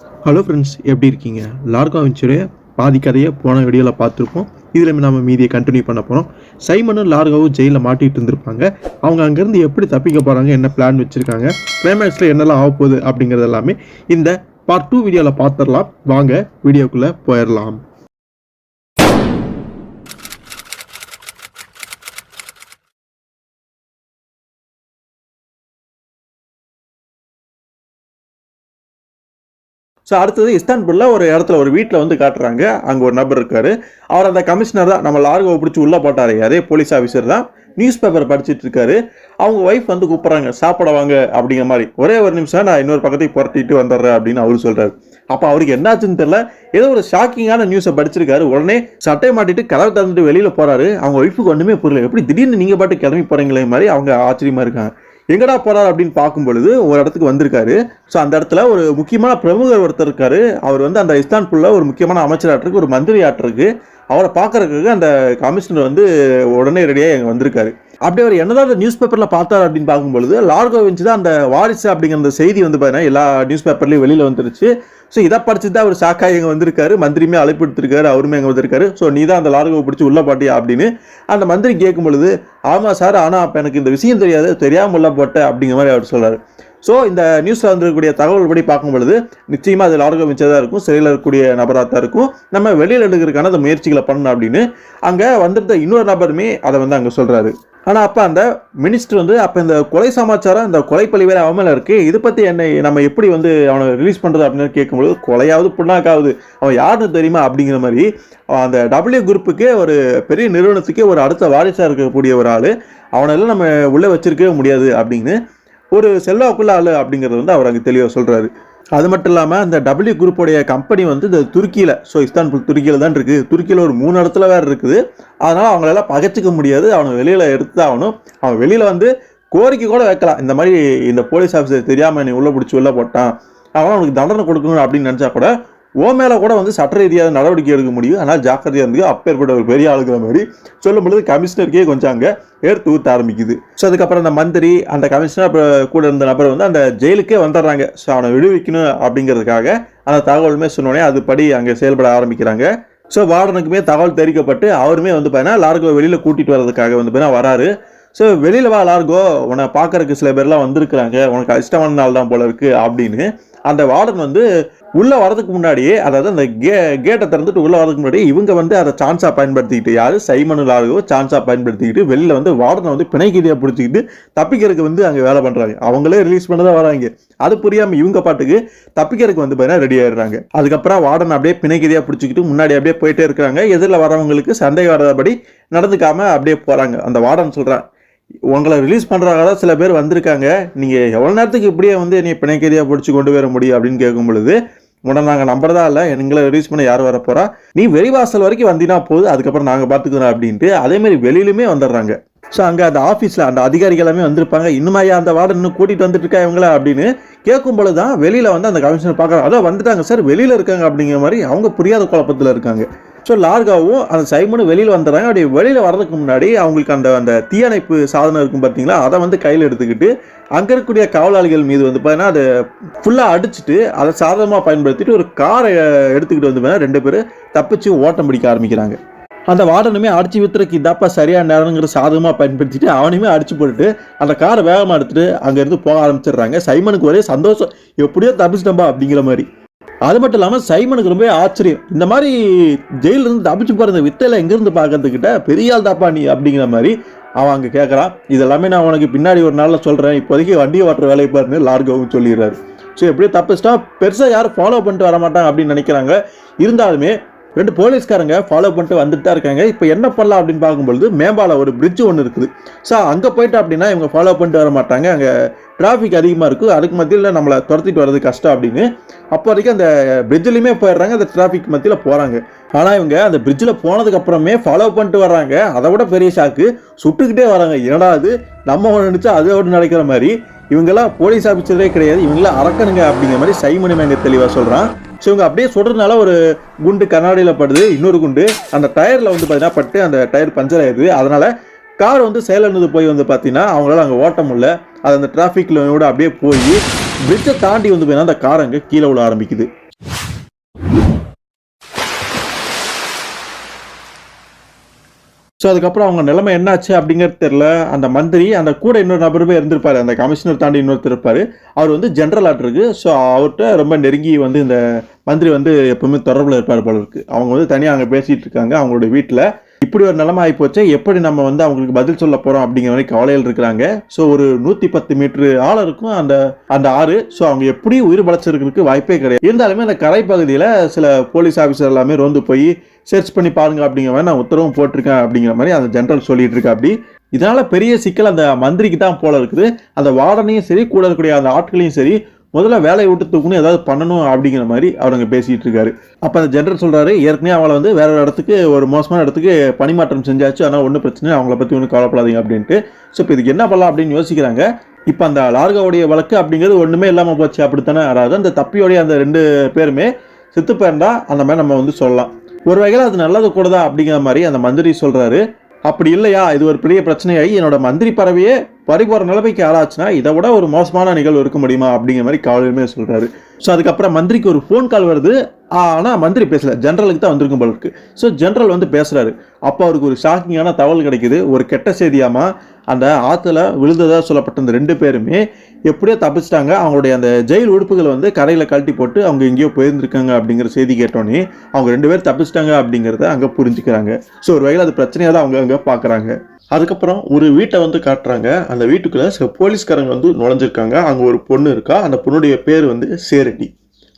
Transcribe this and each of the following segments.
Hello friends, எப்படி இருக்கீங்க? Largo வெஞ்சூரிய பாதி கதையை போன வீடியோவில் பார்த்துருப்போம். இதில் நம்ம மீதியை கண்டினியூ பண்ண போகிறோம். சைமனும் லார்கோவும் ஜெயிலில் மாட்டிகிட்டு இருந்திருப்பாங்க. அவங்க அங்கேருந்து எப்படி தப்பிக்க போகிறாங்க, என்ன பிளான் வச்சுருக்காங்க, கிளைமேக்ஸில் என்னெல்லாம் ஆக போகுது அப்படிங்கிறது எல்லாமே இந்த பார்ட் 2 வீடியோவில் பார்த்துடலாம். வாங்க வீடியோக்குள்ளே போயிடலாம். ஸோ அடுத்தது இஸ்தான்புல்ல ஒரு இடத்துல ஒரு வீட்டில் வந்து காட்டுறாங்க. அங்கே ஒரு நபர் இருக்காரு. அவர் அந்த கமிஷனர் தான், நம்ம லார்கோவை பிடிச்சி உள்ளே போட்டாரு. அதே போலீஸ் ஆஃபீஸர் தான். நியூஸ் பேப்பர் படிச்சுட்டு இருக்காரு. அவங்க ஒய்ஃப் வந்து கூப்பிட்றாங்க, சாப்பிட வாங்க அப்படிங்கிற மாதிரி. ஒரே ஒரு நிமிஷம், நான் இன்னொரு பக்கத்தையும் புரட்டிட்டு வந்துடுறேன் அப்படின்னு அவர் சொல்றாரு. அப்போ அவருக்கு என்னாச்சுன்னு தெரியல, ஏதோ ஒரு ஷாக்கிங்கான நியூஸை படிச்சிருக்காரு. உடனே சட்டையை மாட்டிட்டு கதவை திறந்துட்டு வெளியில் போறாரு. அவங்க ஒய்ஃபுக்கு ஒன்றுமே புரியல, எப்படி திடீர்னு நீங்கள் பாட்டு கிளம்பி போறீங்களே மாதிரி அவங்க ஆச்சரியமா இருக்காங்க. எங்கடா போறாரு அப்படின்னு பார்க்கும் பொழுது ஒரு இடத்துக்கு வந்திருக்காரு. ஸோ அந்த இடத்துல ஒரு முக்கியமான பிரமுகர் ஒருத்தர் இருக்காரு. அவர் வந்து அந்த இஸ்தான்புல்ல ஒரு முக்கியமான அமைச்சராட்டிருக்கு, ஒரு மந்திரி ஆட்டிருக்கு. அவரை பார்க்கறதுக்கு அந்த கமிஷனர் வந்து உடனே ரெடியாக இங்கே வந்திருக்காரு. அப்படி அவர் என்னதான் நியூஸ் பேப்பரில் பார்த்தார் அப்படின்னு பார்க்கும்பொழுது லார்கோ வெஞ்சு தான் அந்த வாரிசு அப்படிங்கிற அந்த செய்தி வந்து பார்த்தீங்கன்னா எல்லா நியூஸ் பேப்பர்லையும் வெளியில் வந்துருச்சு. ஸோ இதை படிச்சு தான் அவர் ஷாக்காக இங்கே வந்திருக்காரு. மந்திரியுமே அழைப்பு எடுத்திருக்காரு, அவருமே அங்கே வந்திருக்காரு. ஸோ நீ தான் அந்த லார்கோவை பிடிச்சி உள்ள பாட்டியா அப்படின்னு அந்த மந்திரி கேட்கும் பொழுது, ஆமாம் சார், ஆனால் அப்போ எனக்கு இந்த விஷயம் தெரியாது, தெரியாமல் உள்ள போட்டேன் அப்படிங்கிற மாதிரி அவர் சொல்றாரு. ஸோ இந்த நியூஸில் வந்துருக்கக்கூடிய தகவல் படி பார்க்கும் பொழுது நிச்சயமாக அது லார்கோ வெஞ்சதாக இருக்கும், சிறையில் இருக்கக்கூடிய நபராக தான் இருக்கும். நம்ம வெளியில் எடுக்கிறதுக்கான அந்த முயற்சிகளை பண்ணணும் அப்படின்னு அங்கே வந்துருந்த இன்னொரு நபருமே அதை வந்து அங்கே சொல்கிறாரு. ஆனால் அப்போ அந்த மினிஸ்டர் வந்து அப்போ இந்த கொலை சமாச்சாரம், இந்த கொலைப்பழி வேறு அவன் மேலே இருக்குது, இதை பற்றி என்ன நம்ம எப்படி வந்து அவனை ரிலீஸ் பண்ணுறது அப்படின்னு கேட்கும்போது, கொலையாவது புண்ணாக்காவது அவன் யாருன்னு தெரியுமா அப்படிங்கிற மாதிரி அந்த டபிள்யூ குரூப்புக்கே ஒரு பெரிய நிறுவனத்துக்கே ஒரு அடுத்த வாரிசாக இருக்கக்கூடிய ஒரு ஆள், அவனெல்லாம் நம்ம உள்ளே வச்சிருக்கவே முடியாது அப்படின்னு ஒரு செல்வாக்குள்ள ஆள் அப்படிங்கிறது வந்து அவர் அங்கே தெளிவாக சொல்கிறாரு. அது மட்டும் இல்லாமல் அந்த டபிள்யூ குரூப்போடைய கம்பெனி வந்து இந்த துருக்கியில், ஸோ இஸ்தான்புல் துருக்கியில் தான் இருக்குது. துருக்கியில் ஒரு 3 இடத்துல வேறு இருக்குது. அதனால் அவங்களெல்லாம் பகைச்சிக்க முடியாது, அவனை வெளியில் எடுத்து ஆகணும். அவன் வெளியில் வந்து கோரிக்கை கூட வைக்கலாம், இந்த மாதிரி இந்த போலீஸ் ஆஃபீஸர் தெரியாமல் நீ உள்ளே பிடிச்சி உள்ளே போட்டான், அவன் அவனுக்கு தண்டனை கொடுக்கணும் அப்படின்னு நினச்சா கூட மேலே கூட வந்து சட்ட ரீதியாக நடவடிக்கை எடுக்க முடியும். ஆனால் ஜாக்கிரதையாக இருந்து அப்பேற்பட்ட ஒரு பெரிய ஆளுங்கிற மாதிரி சொல்லும் பொழுது கமிஷனருக்கே கொஞ்சம் அங்கே ஏற்று ஊற்ற ஆரம்பிக்குது. ஸோ அதுக்கப்புறம் அந்த மந்திரி, அந்த கமிஷனர் கூட இருந்த நபர் வந்து அந்த ஜெயிலுக்கே வந்துடுறாங்க. ஸோ அவனை விடுவிக்கணும் அப்படிங்கிறதுக்காக அந்த தகவலுமே சொன்னோடனே அதுபடி அங்கே செயல்பட ஆரம்பிக்கிறாங்க. ஸோ வார்டனுக்குமே தகவல் தெரிவிக்கப்பட்டு அவருமே வந்து பார்த்தீங்கன்னா லார்கோ வெளியில் கூட்டிகிட்டு வர்றதுக்காக வந்து பார்த்தீங்கன்னா வராரு. ஸோ வெளியில் வா லார்கோ, உன்னை பார்க்கறதுக்கு சில பேர்லாம் வந்திருக்கிறாங்க, உனக்கு இஷ்டமான நாள் தான் போல இருக்குது அப்படின்னு அந்த வார்டன் வந்து உள்ளே வரதுக்கு முன்னாடியே, அதாவது அந்த கேட்டை திறந்துட்டு உள்ளே வரதுக்கு முன்னாடி இவங்க வந்து அதை சான்ஸாக பயன்படுத்திக்கிட்டு, யார் சைமனு லார்கோ சான்ஸாக பயன்படுத்திக்கிட்டு வெளியில் வந்து வார்டனை வந்து பிணைக்கீதியாக பிடிச்சிக்கிட்டு தப்பிக்கிறதுக்கு வந்து அங்கே வேலை பண்ணுறாங்க. அவங்களே ரிலீஸ் பண்ண தான் வராங்க. அது புரியாமல் இவங்க பாட்டுக்கு தப்பிக்கிறதுக்கு வந்து பார்த்தீங்கன்னா ரெடி ஆகிடுறாங்க. அதுக்கப்புறம் வார்டன் அப்படியே பிணைக்கீதியாக பிடிச்சிக்கிட்டு முன்னாடி அப்படியே போயிட்டே இருக்கிறாங்க. எதிரில் வரவங்களுக்கு சந்தேகம் வராதபடி நடந்துக்காமல் அப்படியே போகிறாங்க. அந்த வார்டன் சொல்கிறான், உங்களை ரிலீஸ் பண்ணுறாங்க, சில பேர் வந்திருக்காங்க, நீங்கள் எவ்வளோ நேரத்துக்கு இப்படியே வந்து நீ பிணைக்கதியாக பிடிச்சி கொண்டு வர முடியும் அப்படின்னு கேட்கும் பொழுது, உடனே நாங்கள் நம்புறதா இல்லை, எங்களை ரிலீஸ் பண்ண யார் வர போகிறா, நீ வெளிவாசல் வரைக்கும் வந்தினா போகுது, அதுக்கப்புறம் நாங்கள் பார்த்துக்கிறோம் அப்படின்ட்டு அதேமாதிரி வெளியிலுமே வந்துடுறாங்க. ஸோ அங்கே அந்த ஆஃபீஸில் அந்த அதிகாரிகள் எல்லாமே வந்திருப்பாங்க. இன்னுமாயா அந்த வார்டன் இன்னும் கூட்டிகிட்டு வந்துட்டு இருக்கா இவங்கள அப்படின்னு கேட்கும் பொழுது தான் வெளியில் வந்து அந்த கமிஷனர் பார்க்குறாங்க. அதான் வந்துட்டாங்க சார், வெளியில் இருக்காங்க அப்படிங்கிற மாதிரி அவங்க புரியாத குழப்பத்தில் இருக்காங்க. ஸோ லார்காவும் அந்த சைமனும் வெளியில் வந்துடுறாங்க. அப்படி வெளியில் வர்றதுக்கு முன்னாடி அவங்களுக்கு அந்த தீயணைப்பு சாதனம் இருக்கும் பார்த்தீங்களா, அதை வந்து கையில் எடுத்துக்கிட்டு அங்கே இருக்கக்கூடிய காவலாளிகள் மீது வந்து பார்த்தீங்கன்னா அதை ஃபுல்லாக அடிச்சுட்டு அதை சாதகமாக பயன்படுத்திட்டு ஒரு காரை எடுத்துக்கிட்டு வந்து பார்த்தீங்கன்னா 2 பேர் தப்பிச்சு ஓட்டம் பிடிக்க ஆரம்பிக்கிறாங்க. அந்த வார்டனுமே அடிச்சு வித்துறக்கு இதாப்பா சரியான நேரங்கிற சாதகமாக பயன்படுத்திட்டு அவனையுமே அடிச்சு போட்டுட்டு அந்த காரை வேகமாக எடுத்துட்டு அங்கேருந்து போக ஆரம்பிச்சிடுறாங்க. சைமனுக்கு ஒரே சந்தோஷம், எப்படியோ தப்பிச்சிட்டம்பா அப்படிங்கிற மாதிரி. அது மட்டும் இல்லாமல் சைமனுக்கு ரொம்ப ஆச்சரியம், இந்த மாதிரி ஜெயிலிருந்து தப்பிச்சு போகிற வித்தையில் எங்கேருந்து பார்க்கறதுக்கிட்ட பெரிய ஆள் தாப்பா நீ அப்படிங்கிற மாதிரி அவன் அங்கே கேட்குறான். இதெல்லாமே நான் உனக்கு பின்னாடி ஒரு நாளில் சொல்கிறேன், இப்போதைக்கு வண்டியை ஓட்டுற வேலையை பாருன்னு லார்கோவும் சொல்லிடுறாரு. ஸோ எப்படியோ தப்பிச்சிட்டா பெருசாக யாரும் ஃபாலோ பண்ணிட்டு வர மாட்டாங்க அப்படின்னு நினைக்கிறாங்க. இருந்தாலுமே 2 போலீஸ்காரங்க ஃபாலோ பண்ணிட்டு வந்துட்டு தான் இருக்காங்க. இப்போ என்ன பண்ணலாம் அப்படின்னு பார்க்கும்பொழுது மேம்பால ஒரு பிரிட்ஜ் ஒன்று இருக்குது. ஸோ அங்கே போயிட்டு அப்படின்னா இவங்க ஃபாலோ பண்ணிட்டு வர மாட்டாங்க, அங்கே டிராஃபிக் அதிகமாக இருக்குது, அதுக்கு மத்தியில் நம்மளை துரத்திட்டு வர்றது கஷ்டம் அப்படின்னு அப்போ வரைக்கும் அந்த பிரிட்ஜ்லையுமே போயிடுறாங்க, அந்த டிராஃபிக் மத்தியில் போகிறாங்க. ஆனால் இவங்க அந்த பிரிட்ஜில் போனதுக்கு அப்புறமே ஃபாலோ பண்ணிட்டு வர்றாங்க. அதை விட பெரிய ஷாக்கு, சுட்டுக்கிட்டே வராங்க. என்னடா அது, நம்ம ஒன்று நினச்சா அதை விட நடக்கிற மாதிரி, இவங்கெல்லாம் போலீஸ் ஆஃபீஸரே கிடையாது, இவங்களாம் அரக்கணுங்க அப்படிங்கிற மாதிரி சைமனுமே அங்கே தெளிவாக சொல்கிறான். ஸோ இவங்க அப்படியே சொல்கிறதுனால ஒரு குண்டு கண்ணாடியில் படுது, இன்னொரு குண்டு அந்த டயரில் வந்து பார்த்தீங்கன்னா பட்டு அந்த டயர் பஞ்சர் ஆயிடுது. அதனால் கார் வந்து செயலனது போய் வந்து பார்த்தீங்கன்னா அவங்களால அங்கே ஓட்ட முடியல. அது அந்த டிராஃபிக்கில் அப்படியே போய் பிரிட்ஜை தாண்டி வந்து பார்த்தீங்கன்னா அந்த கார் அங்கே கீழே விழ ஆரம்பிக்குது. ஸோ அதுக்கப்புறம் அவங்க நிலைமை என்னாச்சு அப்படிங்கிறது தெரியல. அந்த மந்திரி அந்த கூட இன்னொரு நபருமே இருந்திருப்பாரு. அந்த கமிஷனர் தாண்டி இன்னொருத்தர் இருப்பாரு. அவர் வந்து ஜெனரல் ஆட்ருக்கு. ஸோ அவர்கிட்ட ரொம்ப நெருங்கி வந்து இந்த மந்திரி வந்து எப்பவுமே தொடர்பில் இருப்பார் போல இருக்கு. அவங்க வந்து தனியாக அங்கே பேசிட்டு இருக்காங்க அவங்களுடைய வீட்டில். இப்படி ஒரு நிலைமை ஆகிப்போச்சு, எப்படி நம்ம வந்து அவங்களுக்கு பதில் சொல்ல போகிறோம் அப்படிங்கிற மாதிரி கவலையில் இருக்கிறாங்க. ஸோ ஒரு 110 மீட்டர் ஆழம் இருக்கும் அந்த அந்த ஆறு. ஸோ அவங்க எப்படி உயிர் பழச்சிருக்கிறதுக்கு வாய்ப்பே கிடையாது. இருந்தாலுமே அந்த கரை பகுதியில் சில போலீஸ் ஆஃபீஸர் எல்லாமே ரோந்து போய் சர்ச் பண்ணி பாருங்க அப்படிங்கிற மாதிரி நான் உத்தரவும் போட்டிருக்கேன் அப்படிங்கிற மாதிரி அந்த ஜெனரல் சொல்லிட்டு இருக்கா. அப்படி இதனால பெரிய சிக்கல் அந்த மந்திரிக்கு தான் போல இருக்குது. அந்த வார்டனையும் சரி, கூட இருக்கக்கூடிய அந்த ஆட்களையும் சரி, முதல்ல வேலையை விட்டு தூக்கணும், ஏதாவது பண்ணணும் அப்படிங்கிற மாதிரி அவர் அங்கே பேசிட்டு இருக்காரு. அப்போ அந்த ஜெனரல் சொல்றாரு, ஏற்கனவே அவளை வந்து வேற ஒரு இடத்துக்கு, ஒரு மோசமான இடத்துக்கு பணிமாற்றம் செஞ்சாச்சு, ஆனால் ஒன்றும் பிரச்சனை, அவங்கள பற்றி ஒன்றும் கவலைப்படாதீங்க அப்படின்ட்டு. ஸோ இப்போ இதுக்கு என்ன பண்ணலாம் அப்படின்னு யோசிக்கிறாங்க. இப்போ அந்த லார்காவுடைய வழக்கு அப்படிங்கிறது ஒன்றுமே இல்லாமல் போச்சு அப்படித்தானே. அதாவது அந்த தப்பியோடைய அந்த 2 பேருமே செத்து போயிருந்தா அந்த மாதிரி நம்ம வந்து சொல்லலாம். ஒரு வகையில் அது நல்லது கூட தான் அப்படிங்கிற மாதிரி அந்த மந்திரி சொல்றாரு. அப்படி இல்லையா, இது ஒரு பெரிய பிரச்சனையாகி என்னோட மந்திரி பறவையே பறிபோற நிலைமைக்கு ஆளாச்சுன்னா இதை விட ஒரு மோசமான நிகழ்வு இருக்க முடியுமா அப்படிங்கிற மாதிரி கவலையுமே சொல்றாரு. ஸோ அதுக்கப்புறம் மந்திரிக்கு ஒரு ஃபோன் கால் வருது. ஆனால் மந்திரி பேசல, ஜெனரலுக்கு தான் வந்திருக்கும் போல இருக்கு. ஸோ ஜெனரல் வந்து பேசுறாரு. அப்போ அவருக்கு ஒரு ஷாக்கிங்கான தகவல் கிடைக்குது. ஒரு கெட்ட செய்தியாமா அந்த ஆற்றுல விழுந்ததாக சொல்லப்பட்ட அந்த 2 பேருமே எப்படியோ தப்பிச்சிட்டாங்க. அவங்களுடைய அந்த ஜெயில் உடுப்புகளை வந்து கரையில் கழட்டி போட்டு அவங்க எங்கேயோ போயிருந்துருக்காங்க அப்படிங்கிற செய்தி கேட்டோன்னே அவங்க 2 பேர் தப்பிச்சிட்டாங்க அப்படிங்கிறத அங்கே புரிஞ்சுக்கிறாங்க. ஸோ ஒரு வகையில் அது பிரச்சனையாக தான் அவங்க அங்கே பார்க்குறாங்க. அதுக்கப்புறம் ஒரு வீட்டை வந்து காட்டுறாங்க. அந்த வீட்டுக்குள்ள சில போலீஸ்காரங்க வந்து நுழைஞ்சிருக்காங்க. அங்கே ஒரு பொண்ணு இருக்கா. அந்த பொண்ணுடைய பேர் வந்து சேரட்டி.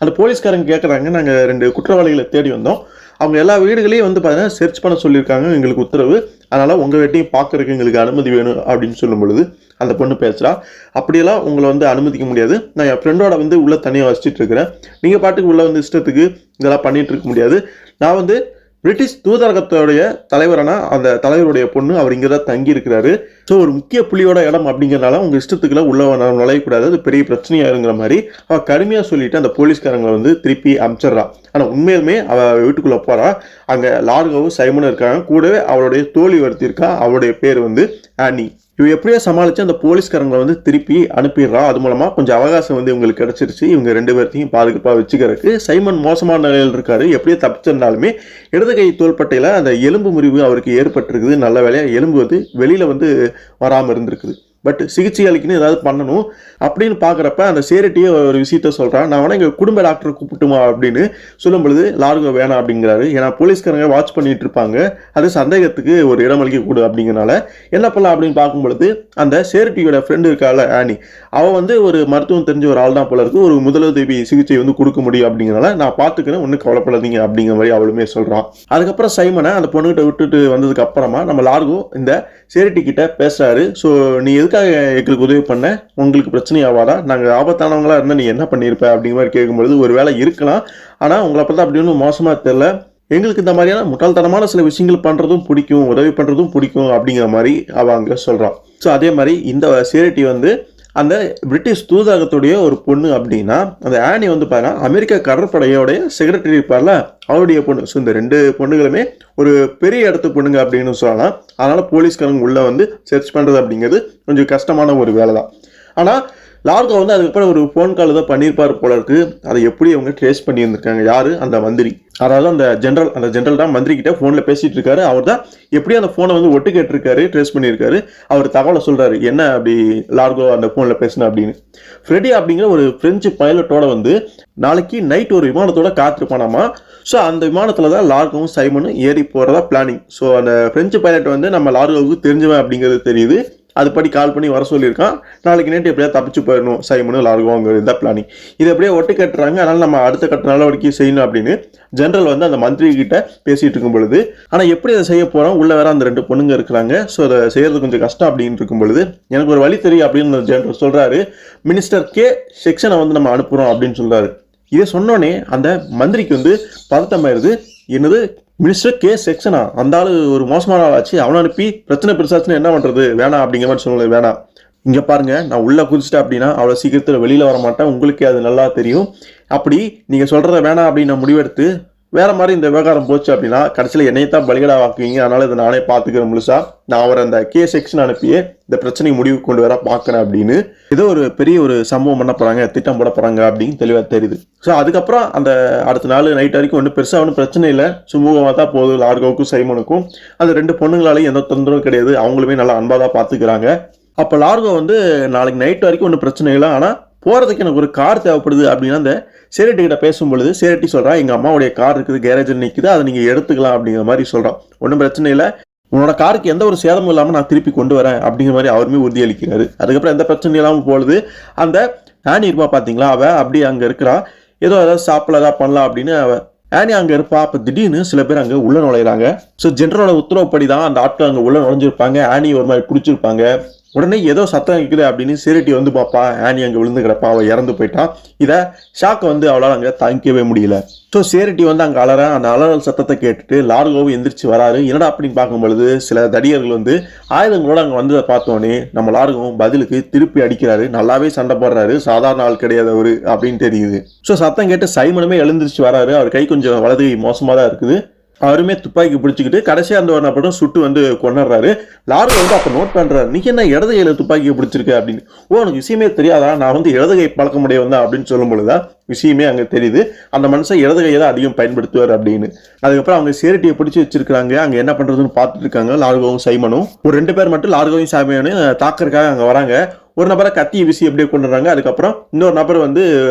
அந்த போலீஸ்காரங்க கேட்குறாங்க, நாங்கள் 2 குற்றவாளிகளை தேடி வந்தோம், அவங்க எல்லா வீடுகளையும் வந்து பார்த்தீங்கன்னா சர்ச் பண்ண சொல்லியிருக்காங்க, எங்களுக்கு உத்தரவு, அதனால் உங்கள் வீட்டையும் பார்க்குறதுக்கு எங்களுக்கு அனுமதி வேணும் அப்படின்னு சொல்லும் பொழுது அந்த பொண்ணு பேசுகிறா, அப்படியெல்லாம் உங்களை வந்து அனுமதிக்க முடியாது, நான் என் ஃப்ரெண்டோட வந்து உள்ளே தனியாக வச்சுட்டு இருக்கிறேன், நீங்கள் பாட்டுக்கு உள்ளே வந்து இஷ்டத்துக்கு இதெல்லாம் பண்ணிகிட்டு இருக்க முடியாது, நான் வந்து பிரிட்டிஷ் தூதரகத்தோடைய தலைவரான அந்த தலைவருடைய பொண்ணு, அவர் இங்கே தான் தங்கி இருக்கிறாரு. ஸோ ஒரு முக்கிய புள்ளியோட இடம் அப்படிங்கிறனால உங்கள் இஷ்டத்துக்குள்ள உள்ள நுழையக்கூடாது, அது பெரிய பிரச்சனையாருங்கிற மாதிரி அவள் கடுமையாக சொல்லிட்டு அந்த போலீஸ்காரங்களை வந்து திருப்பி அனுப்பிச்சிட்றான். ஆனால் உண்மையிலுமே அவள் வீட்டுக்குள்ளே போகிறா. அங்கே லார்காவும் சைமனும் இருக்காங்க. கூடவே அவளுடைய தோழி ஒருத்தி இருக்கா. அவளுடைய பேர் வந்து ஆனி. இவ எப்படியோ சமாளித்து அந்த போலீஸ்காரங்களை வந்து திருப்பி அனுப்பிடுறா. அது மூலமாக கொஞ்சம் அவகாசம் வந்து இவங்களுக்கு கிடச்சிருச்சு. இவங்க 2 பேர்த்தையும் பாதுகாப்பாக வச்சுக்கிறதுக்கு. சைமன் மோசமான நிலையில் இருக்காரு. எப்படியோ தப்பிச்சிருந்தாலுமே இடது கை தோள்பட்டையில் அந்த எலும்பு முறிவு அவருக்கு ஏற்பட்டிருக்குது. நல்ல வேலையாக எலும்பு வந்து வெளியில் வந்து வராமல் இருந்திருக்குது. பட் சிகிச்சை அளிக்கணும், ஏதாவது பண்ணணும் அப்படின்னு பார்க்குறப்ப அந்த சேரட்டியே ஒரு விஷயத்த சொல்கிறான், நான் வேணா எங்கள் குடும்ப டாக்டரை கூப்பிட்டுமா அப்படின்னு சொல்லும் பொழுது லார்கோ வேணாம் அப்படிங்கிறாரு. ஏன்னா போலீஸ்காரங்க வாட்ச் பண்ணிட்டு இருப்பாங்க, அது சந்தேகத்துக்கு ஒரு இடமளிக்க கூடு அப்படிங்கிறனால என்ன பண்ணலாம் அப்படின்னு பார்க்கும் பொழுது அந்த சேரட்டியோட ஃப்ரெண்டு இருக்கால ஆனி, அவள் வந்து ஒரு மருத்துவம் தெரிஞ்ச ஒரு ஆள் தான் போல இருக்கு, ஒரு முதலுதவி சிகிச்சை வந்து கொடுக்க முடியும் அப்படிங்கிறனால நான் பார்த்துக்கிறேன், ஒன்றும் கவலைப்படாதீங்க அப்படிங்கிற மாதிரி அவளுமே சொல்கிறான். அதுக்கப்புறம் சைமனை அந்த பொண்ணுகிட்ட விட்டுட்டு வந்ததுக்கு அப்புறமா நம்ம லார்கோ இந்த சேரட்டி கிட்ட பேசுறாரு. ஸோ நீ எதுக்காக எங்களுக்கு உதவி பண்ண, உங்களுக்கு பிரச்சனை ஆகாதா, நாங்கள் ஆபத்தானவங்களா இருந்தால் நீ என்ன பண்ணியிருப்ப அப்படிங்கிற மாதிரி கேட்கும்பொழுது ஒரு வேலை இருக்கலாம், ஆனால் உங்களை பார்த்தா அப்படி ஒன்றும் மோசமாக தெரியல, எங்களுக்கு இந்த மாதிரியான முட்டாள்தனமான சில விஷயங்கள் பண்ணுறதும் பிடிக்கும், உதவி பண்ணுறதும் பிடிக்கும் அப்படிங்கிற மாதிரி அவள் அங்கே சொல்கிறான். ஸோ அதே மாதிரி இந்த சேரட்டி வந்து அந்த பிரிட்டிஷ் தூதரகத்துடைய ஒரு பொண்ணு அப்படின்னா அந்த ஆனி வந்து பார்த்தீங்கன்னா அமெரிக்க கடற்படையோடைய செக்ரட்டரி இருப்பார்ல அவருடைய பொண்ணு. ஸோ இந்த 2 பொண்ணுகளுமே ஒரு பெரிய இடத்து பொண்ணுங்க அப்படின்னு சொல்லலாம். அதனால் போலீஸ்காரங்க உள்ளே வந்து சர்ச் பண்ணுறது அப்படிங்கிறது கொஞ்சம் கஷ்டமான ஒரு வேலை தான். ஆனால் லார்கோ வந்து அதுக்கப்புறம் ஒரு ஃபோன் கால் தான் பண்ணியிருப்பார் போல இருக்கு. அதை எப்படி அவங்க ட்ரேஸ் பண்ணியிருந்திருக்காங்க, யார் அந்த மந்திரி, அதாவது அந்த ஜென்ரல் தான் மந்திரி கிட்ட ஃபோனில் பேசிகிட்டு இருக்காரு. அவர் தான் எப்படி அந்த ஃபோனை வந்து ஒட்டு கேட்டிருக்காரு, ட்ரேஸ் பண்ணியிருக்காரு. அவர் தகவலை சொல்கிறாரு, என்ன அப்படி லார்கோ அந்த ஃபோனில் பேசினா அப்படின்னு. ஃப்ரெடி அப்படிங்கிற ஒரு ஃப்ரெஞ்சு பைலட்டோட வந்து நாளைக்கு நைட் ஒரு விமானத்தோட காத்திருப்பானாமா. ஸோ அந்த விமானத்தில் தான் லார்கோவும் சைமனும் ஏறி போகிறதா பிளானிங். ஸோ அந்த ஃப்ரெஞ்சு பைலட் வந்து நம்ம லார்கோவுக்கு தெரிஞ்சவன் அப்படிங்கிறது தெரியுது. அதுபடி கால் பண்ணி வர சொல்லியிருக்கான். நாளைக்கு நேற்று எப்படியாவது தப்பிச்சு போயிடணும் சைமனும் லார்கோங்கிறது தான் பிளானிங். இதை எப்படியே ஒட்டு கட்டுறாங்க. அதனால் நம்ம அடுத்த கட்ட நடவடிக்கை செய்யணும் அப்படின்னு ஜெனரல் வந்து அந்த மந்திரி கிட்ட பேசிகிட்டு இருக்கும் பொழுது, ஆனால் எப்படி அதை செய்ய போகிறோம், உள்ள வேற அந்த 2 பொண்ணுங்க இருக்கிறாங்க, ஸோ அதை செய்யறது கொஞ்சம் கஷ்டம் அப்படின்னு இருக்கும் பொழுது எனக்கு ஒரு வழி தெரியும் அப்படின்னு ஜெனரல் சொல்கிறாரு. மினிஸ்டர் கே செக்ஷனை வந்து நம்ம அனுப்புகிறோம் அப்படின்னு சொல்கிறாரு. இதை சொன்னோடனே அந்த மந்திரிக்கு வந்து பதட்டமாயிருது. என்னது மினிஸ்டர் கே செக்ஷனா, அந்த ஆள் ஒரு மோசமான ஆள் ஆச்சு, அவனை அனுப்பி பிரச்சனை பெருசாச்சுன்னு என்ன பண்ணுறது, வேணாம் அப்படிங்கிற மாதிரி சொல்லலை. வேணாம், இங்கே பாருங்க, நான் உள்ளே குதிச்சிட்டேன் அப்படின்னா அவ்வளோ சீக்கிரத்தில் வெளியில் வர மாட்டேன், உங்களுக்கே அது நல்லா தெரியும். அப்படி நீங்கள் சொல்கிறத வேணாம் அப்படின்னு நான் முடிவெடுத்து வேற மாதிரி இந்த விவகாரம் போச்சு அப்படின்னா கடைசியில் என்னையத்தான் பலிகடா வாக்குவீங்க, அதனால இதை நானே பார்த்துக்கிறேன் முழுசா, நான் அவர் அந்த செக்ஷன் அனுப்பியே இந்த பிரச்சனையை முடிவு கொண்டு வர பார்க்குறேன் அப்படின்னு ஏதோ ஒரு பெரிய ஒரு சம்பவம் பண்ண போறாங்க, திட்டம் போட போறாங்க அப்படின்னு தெளிவாக தெரியுது. ஸோ அதுக்கப்புறம் அந்த அடுத்த நாள் நைட் வரைக்கும் ஒன்றும் பெருசாக ஒன்றும் பிரச்சனை இல்லை, சுமூகமாக தான் போகுது. லார்கோவுக்கும் சைமனுக்கும் அந்த 2 பொண்ணுங்களாலையும் எந்த தொந்தரவும் கிடையாது, அவங்களுமே நல்லா அன்பாக தான் பார்த்துக்கிறாங்க. அப்போ லார்கோ வந்து நாளைக்கு நைட் வரைக்கும் ஒன்றும் பிரச்சனை இல்லை, ஆனால் போகிறதுக்கு எனக்கு ஒரு கார் தேவைப்படுது அப்படின்னா அந்த சேரட்டி கிட்ட பேசும்பொழுது சேரட்டி சொல்கிறான், எங்கள் அம்மாவுடைய கார் இருக்குது, கேரேஜில் நிற்குது, அதை நீங்கள் எடுத்துக்கலாம் அப்படிங்கிற மாதிரி சொல்கிறான். ஒன்றும் பிரச்சனை இல்லை, உன்னோட காருக்கு எந்த ஒரு சேதமும் இல்லாமல் நான் திருப்பி கொண்டு வரேன் அப்படிங்கிற மாதிரி அவருமே உறுதியளிக்கிறாரு. அதுக்கப்புறம் எந்த பிரச்சனையும் இல்லாமல் போகுது. அந்த ஆனி இருப்பா பார்த்தீங்களா, அவள் அப்படியே அங்கே இருக்கிறா, ஏதாவது சாப்பிடலாம் ஏதாவது பண்ணலாம் அப்படின்னு ஆனி அங்கே இருப்பா. அப்போ திடீர்னு சில பேர் அங்கே உள்ள நுழையிறாங்க. ஸோ ஜென்ரலோட உத்தரவுப்படி தான் அந்த ஆட்கள் அங்கே உள்ள நுழைஞ்சிருப்பாங்க. ஆனி ஒரு மாதிரி பிடிச்சிருப்பாங்க. உடனே ஏதோ சத்தம் கேட்குது அப்படின்னு சேரட்டி வந்து பார்ப்பா, ஆனி அங்கே விழுந்து கிடப்பா, அவள் இறந்து போயிட்டான். இதை ஷாக்கை வந்து அவளால் அங்கே தாங்கிக்கவே முடியல. ஸோ சேரட்டி வந்து அங்கே அந்த அலறல் சத்தத்தை கேட்டுட்டு லார்கோவும் எந்திரிச்சு வராரு. என்னடா அப்படின்னு பார்க்கும்பொழுது சில தடியர்கள் வந்து ஆயுதங்களோட அங்கே வந்ததை பார்த்தோன்னே நம்ம லார்கோவும் பதிலுக்கு திருப்பி அடிக்கிறாரு. நல்லாவே சண்டை போடுறாரு, சாதாரண ஆள் கிடையாது அவரு அப்படின்னு தெரியுது. ஸோ சத்தம் கேட்டு சைமனுமே எழுந்திரிச்சு வராரு. அவர் கை கொஞ்சம் வலது கை மோசமாக தான் இருக்குது. அவருமே துப்பாக்கி பிடிச்சிக்கிட்டு கடைசியாக அந்த ஒரு நபரும் சுட்டு வந்து கொண்டுறாரு. லார்கோ வந்து அப்போ நோட் பண்ணுறாரு, நீ என்ன இடது கையில் துப்பாக்கியை பிடிச்சிருக்க அப்படின்னு. உனக்கு விஷயமே தெரியாதா, நான் வந்து இடது கை பழக்கமுடைய வந்தேன் அப்படின்னு சொல்லும் பொழுதுதான் விஷயமே அங்கே தெரியுது. அந்த மனுஷன் இடது கையை தான் அதிகம் பயன்படுத்துவார் அப்படின்னு. அதுக்கப்புறம் அவங்க சேரட்டியை பிடிச்சி வச்சிருக்காங்க. அங்கே என்ன பண்ணுறதுன்னு பார்த்துட்டு இருக்காங்க லார்கோவும் சைமனும். ஒரு 2 பேர் மட்டும் லார்கோவும் சைமனும் தாக்கறதுக்காக அங்கே வராங்க. ஒரு நபரை கத்தியை வீசி எப்படியே கொண்டுறாங்க. அதுக்கப்புறம் இன்னொரு நபர் வந்து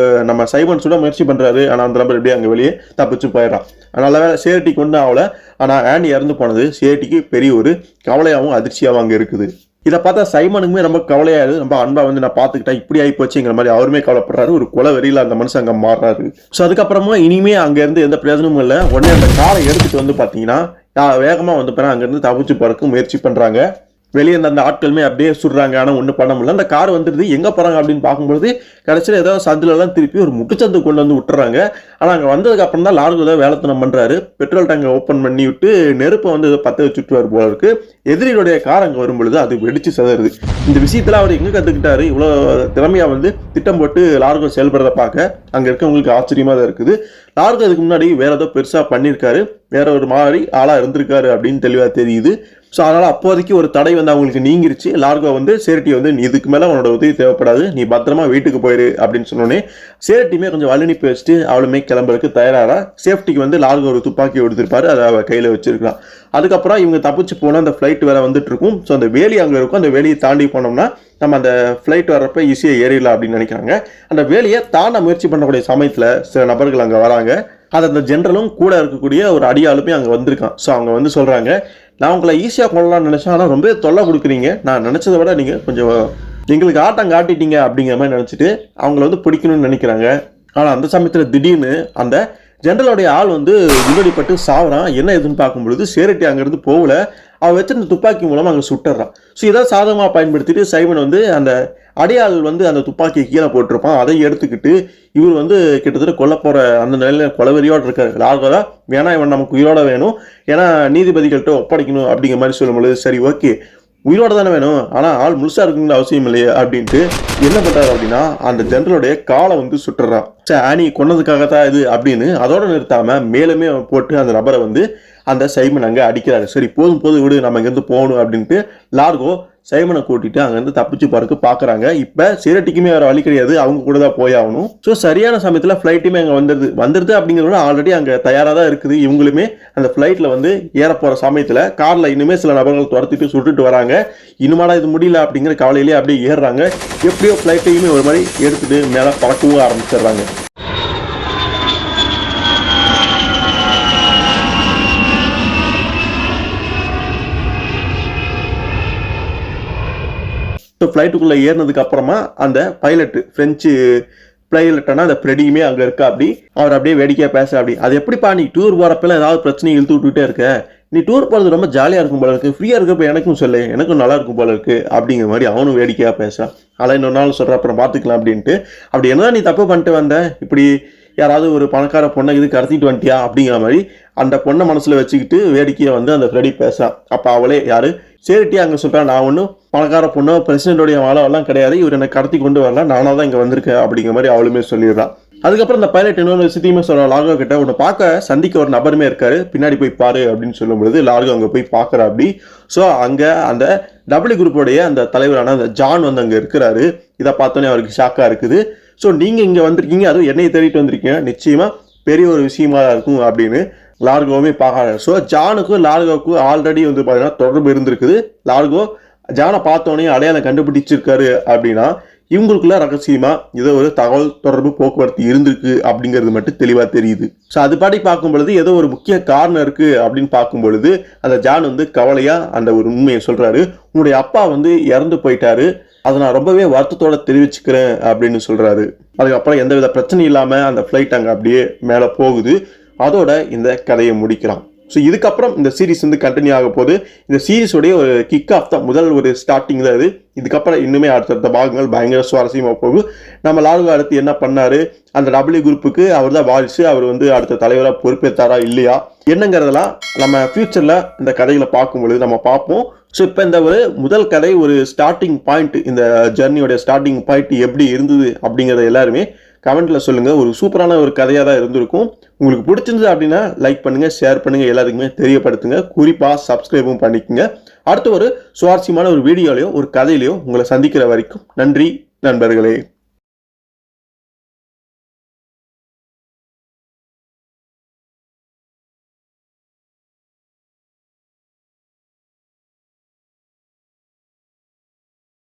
நம்ம சைமன் சுட முயற்சி பண்ணுறாரு. ஆனால் அந்த நபர் எப்படியே அங்கே வெளியே தப்பிச்சு போயிடறான். அதனால சேரட்டி கொண்டு ஆகலை. ஆனால் ஆனி இறந்து போனது சேரட்டிக்கு பெரிய ஒரு கவலையாகவும் அதிர்ச்சியாகவும் அங்கே இருக்குது. இதை பார்த்தா சைமனுக்குமே ரொம்ப கவலையாகுது. ரொம்ப அன்பா வந்து நான் பார்த்துக்கிட்டேன், இப்படி ஆகி போச்சுங்கிற மாதிரி அவருமே கவலைப்படுறாரு. ஒரு கொலை வெறியில் அந்த மனுஷன் அங்கே மாறுறாரு. ஸோ அதுக்கப்புறமா இனிமே அங்கேருந்து எந்த பிரயோஜனமும் இல்லை. உடனே அந்த காரை எடுத்துட்டு வந்து பார்த்தீங்கன்னா வேகமாக வந்து போகிறேன், அங்கேருந்து தப்பிச்சு போறதுக்கு முயற்சி பண்ணுறாங்க. வெளியே அந்த ஆட்களுமே அப்படியே சுடுறாங்க. ஆனால் ஒன்றும் பண்ண முடியல. அந்த கார் வந்துடுது. எங்கே போகிறாங்க அப்படின்னு பார்க்கும்போது கடைசியில் ஏதாவது சந்திலெல்லாம் திருப்பி ஒரு முட்டுச்சந்து கொண்டு வந்து விட்டுறாங்க. ஆனால் அங்கே வந்ததுக்கு அப்புறம் தான் லார்கோ ஏதாவது வேலைத்தனம் பண்ணுறாரு. பெட்ரோல் டேங்கை ஓப்பன் பண்ணி விட்டு நெருப்பை வந்து ஏதோ பற்ற வச்சுட்டுவார் போல இருக்கு. எதிரியுடைய கார் அங்கே வரும்பொழுது அது வெடிச்சு செதறுது. இந்த விஷயத்தில் அவர் எங்கே கற்றுக்கிட்டாரு, இவ்வளோ திறமையாக வந்து திட்டம் போட்டு லார்கோ செயல்படுறத பார்க்க அங்கே இருக்கவங்களுக்கு ஆச்சரியமாக தான் இருக்குது. லார்கோ இதுக்கு முன்னாடி வேற ஏதோ பெருசாக பண்ணியிருக்காரு, வேற ஒரு மாதிரி ஆளாக இருந்திருக்காரு அப்படின்னு தெளிவாக தெரியுது. ஸோ அதனால் அப்போதைக்கு ஒரு தடை வந்து அவங்களுக்கு நீங்கிருச்சு. லார்கோ வந்து சேரட்டியை வந்து நீ இதுக்கு மேலே உன்னோட உதவி தேவைப்படாது, நீ பத்திரமா வீட்டுக்கு போயிரு அப்படின்னு சொன்னோன்னே சேரட்டியுமே கொஞ்சம் வலுனிப்பு வச்சுட்டு அவளுமே கிளம்புறதுக்கு தயாராக. சேஃப்டிக்கு வந்து லார்கோ ஒரு துப்பாக்கி எடுத்திருப்பாரு, அதை அவள் கையில் வச்சிருக்கலாம். அதுக்கப்புறம் இவங்க தப்பிச்சு போனால் அந்த ஃப்ளைட் வேற வந்துட்டு இருக்கும். ஸோ அந்த வேலி அங்கே இருக்கும். அந்த வேலியை தாண்டி போனோம்னா நம்ம அந்த ஃப்ளைட் வர்றப்ப ஈஸியாக ஏறிடலாம் அப்படின்னு நினைக்கிறாங்க. அந்த வேலியை தாண்ட முயற்சி பண்ணக்கூடிய சமயத்தில் சில நபர்கள் அங்கே வராங்க. அது அந்த ஜென்ரலும் கூட இருக்கக்கூடிய ஒரு அடியாளுமே அங்கே வந்திருக்கான். ஸோ அவங்க வந்து சொல்கிறாங்க, நான் உங்களை ஈஸியாக கொள்ளலாம்னு நினச்சேன், ஆனால் ரொம்ப தொல்லை கொடுக்குறீங்க, நான் நினச்சதை விட நீங்கள் கொஞ்சம் எங்களுக்கு ஆட்டம் காட்டிட்டீங்க அப்படிங்கிற மாதிரி நினச்சிட்டு அவங்கள வந்து பிடிக்கணும்னு நினைக்கிறாங்க. ஆனால் அந்த சமயத்தில் திடீர்னு அந்த ஜென்ரலோடைய ஆள் வந்து விடுபட்டு சாவுறான். என்ன எதுன்னு பார்க்கும்பொழுது சேரட்டி அங்கேருந்து போகல, அவன் வச்சிருந்த துப்பாக்கி மூலமாக அங்கே சுட்டுறான். ஸோ இதை சாதகமாக பயன்படுத்திட்டு சைமன் வந்து அந்த அடியாள் வந்து அந்த துப்பாக்கியை கீழே போட்டிருப்பான். அதை எடுத்துக்கிட்டு இவர் வந்து கிட்டத்தட்ட கொல்ல போகிற அந்த நிலையில் கொலவெறியோடு இருக்காரு. லார்கோ தான் வேணா இவன் நமக்கு உயிரோட வேணும், ஏன்னா நீதிபதிகள்கிட்ட ஒப்படைக்கணும் அப்படிங்கிற மாதிரி சொல்லும்பொழுது சரி ஓகே உயிரோட தானே வேணும், ஆனால் ஆள் முழுசாக இருக்குங்கிற அவசியம் இல்லையே அப்படின்ட்டு என்ன பண்ணுறாரு அப்படின்னா அந்த ஜென்ரலுடைய காலை வந்து சுட்டுறான். சரி ஆனி கொன்னதுக்காகத்தான் இது அப்படின்னு அதோட நிறுத்தாமல் மேலுமே போட்டு அந்த நபரை வந்து அந்த சைமன் அங்கே அடிக்கிறாரு. சரி போதும் விடு, நம்ம இங்கேருந்து போகணும் அப்படின்ட்டு லார்கோ சைமனை கூட்டிட்டு அங்கேருந்து தப்பிச்சு போறதுக்கு பார்க்குறாங்க. இப்போ சேரட்டிக்குமே வேறு வழி கிடையாது, அவங்க கூட தான் போய் ஆகணும். ஸோ சரியான சமயத்தில் ஃப்ளைட்டுமே அங்கே வந்துடுது அப்படிங்கிறத ஆல்ரெடி அங்கே தயாராக தான் இருக்குது. இவங்களுமே அந்த ஃப்ளைட்டில் வந்து ஏற போகிற சமயத்தில் காரில் இன்னுமே சில நபர்கள் துரத்திட்டு சுட்டுட்டு வராங்க. இன்னுமாடா இது முடியல அப்படிங்கிற கவலையிலே அப்படியே ஏறுறாங்க. எப்படியோ ஃப்ளைட்டையுமே ஒரு மாதிரி எடுத்துட்டு மேலே பறக்கவும் ஆரம்பிச்சிடுறாங்க. ஸோ ஃப்ளைட்டுக்குள்ளே ஏறினதுக்கு அப்புறமா அந்த பைலட்டு ஃப்ரெஞ்சு பைலட்டானா அந்த ஃப்ரெடியுமே அங்கே இருக்கா. அப்படி அவர் அப்படியே வேடிக்கையாக பேச அப்படி அது எப்படிப்பா நீ டூர் போகிறப்பெல்லாம் ஏதாவது பிரச்சனையை இழுத்து விட்டுக்கிட்டே இருக்க, நீ டூர் போகிறது ரொம்ப ஜாலியாக இருக்கும் போல இருக்குது, ஃப்ரீயாக இருக்கப்போ எனக்கும் சொல்லு, எனக்கும் நல்லா இருக்கும் போல இருக்குது அப்படிங்கிற மாதிரி அவனும் வேடிக்கையாக பேசுகிறான். அதெல்லாம் இன்னொரு நாள் சொல்கிற அப்புறம் பார்த்துக்கலாம் அப்படின்ட்டு. அப்படி என்னதான் நீ தப்பு பண்ணிட்டு வந்த, இப்படி யாராவது ஒரு பணக்கார பொண்ணை இது கடத்திட்டு வந்துட்டியா அப்படிங்கிற மாதிரி அந்த பொண்ணை மனசில் வச்சுக்கிட்டு வேடிக்கையை வந்து அந்த ஃப்ரெடி பேசுகிறான். அப்போ அவளே யார் சேரட்டி அங்கே சொல்கிறான், நான் ஒன்றும் பணக்கார பொண்ணோ பிரசிடென்டோடைய மாலவெல்லாம் கிடையாது, இவர் என்னை கடத்தி கொண்டு வரல, நானாக தான் இங்கே வந்திருக்கேன் அப்படிங்கிற மாதிரி அவளுமே சொல்லிடுறான். அதுக்கப்புறம் இந்த பைலட் இன்னொரு விஷயத்தையுமே சொல்ற லார்கோ கிட்ட, உன்னை பார்க்க சந்திக்க ஒரு நபருமே இருக்காரு, பின்னாடி போய் பாரு அப்படின்னு சொல்லும்பொழுது லார்கோ அங்கே போய் பார்க்குறா அப்படி. ஸோ அங்கே அந்த டபிள்யூ குரூப்போடைய அந்த தலைவரான அந்த ஜான் வந்து அங்கே இருக்கிறாரு. இதை பார்த்தோன்னே அவருக்கு ஷாக்காக இருக்குது. ஸோ நீங்கள் இங்கே வந்திருக்கீங்க, அதுவும் என்னையை தேடிட்டு வந்திருக்கீங்க, நிச்சயமாக பெரிய ஒரு விஷயமா தான் இருக்கும் அப்படின்னு லார்கோவுமே பார்க்குறாரு. ஸோ ஜானுக்கும் லார்கோவுக்கும் ஆல்ரெடி வந்து பார்த்தீங்கன்னா தொடர்பு இருந்திருக்குது. லார்கோ ஜானை பார்த்தோன்னே அடையாளம் கண்டுபிடிச்சிருக்காரு அப்படின்னா இவங்களுக்குள்ள ரகசியமா ஏதோ ஒரு தகவல் தொடர்பு போக்குவரத்து இருந்திருக்கு அப்படிங்கிறது மட்டும் தெளிவா தெரியுது. ஸோ அது பாடி பார்க்கும் பொழுது ஏதோ ஒரு முக்கிய காரணம் இருக்கு அப்படின்னு பார்க்கும் பொழுது அந்த ஜான் வந்து கவலையா அந்த ஒரு உண்மையை சொல்றாரு. உன்னுடைய அப்பா வந்து இறந்து போயிட்டாரு, அதை நான் ரொம்பவே வருத்தத்தோட தெரிவிச்சுக்கிறேன் அப்படின்னு சொல்றாரு. அதுக்கப்புறம் எந்தவித பிரச்சனையும் இல்லாம அந்த ஃபிளைட் அங்கே அப்படியே மேலே போகுது. அதோட இந்த கதையை முடிக்கலாம். ஸோ இதுக்கப்புறம் இந்த சீரிஸ் வந்து கண்டினியூ ஆக போகுது. இந்த சீரிஸோடைய ஒரு கிக் ஆஃப் தான், முதல் ஒரு ஸ்டார்டிங் தான் இது. இதுக்கப்புறம் இன்னுமே அடுத்தடுத்த பாகங்கள் பயங்கர சுவாரஸ்யமாக போகும். நம்ம லார்கோ அடுத்து என்ன பண்ணாரு, அந்த டபிள்யூ குரூப்புக்கு அவர் தான் வாரிசு, அவர் வந்து அடுத்த தலைவராக பொறுப்பேற்றாரா இல்லையா என்னங்கிறதெல்லாம் நம்ம ஃபியூச்சரில் இந்த கதைகளை பார்க்கும்பொழுது நம்ம பார்ப்போம். ஸோ இப்போ இந்த ஒரு முதல் கதை ஒரு ஸ்டார்டிங் பாயிண்ட், இந்த ஜர்னியோடைய ஸ்டார்டிங் பாயிண்ட் எப்படி இருந்தது அப்படிங்கிறத எல்லாருமே கமெண்ட்ல சொல்லுங்க. ஒரு சூப்பரான ஒரு கதையாக தான் இருந்திருக்கும். உங்களுக்கு பிடிச்சிருந்தது அப்படின்னா லைக் பண்ணுங்க, ஷேர் பண்ணுங்க, எல்லாருக்குமே தெரியப்படுத்துங்க. குறிப்பாக சப்ஸ்கிரைபும் பண்ணிக்கோங்க. அடுத்த ஒரு சுவாரஸ்யமான ஒரு வீடியோலையோ ஒரு கதையிலையோ உங்களை சந்திக்கிற வரைக்கும் நன்றி நண்பர்களே.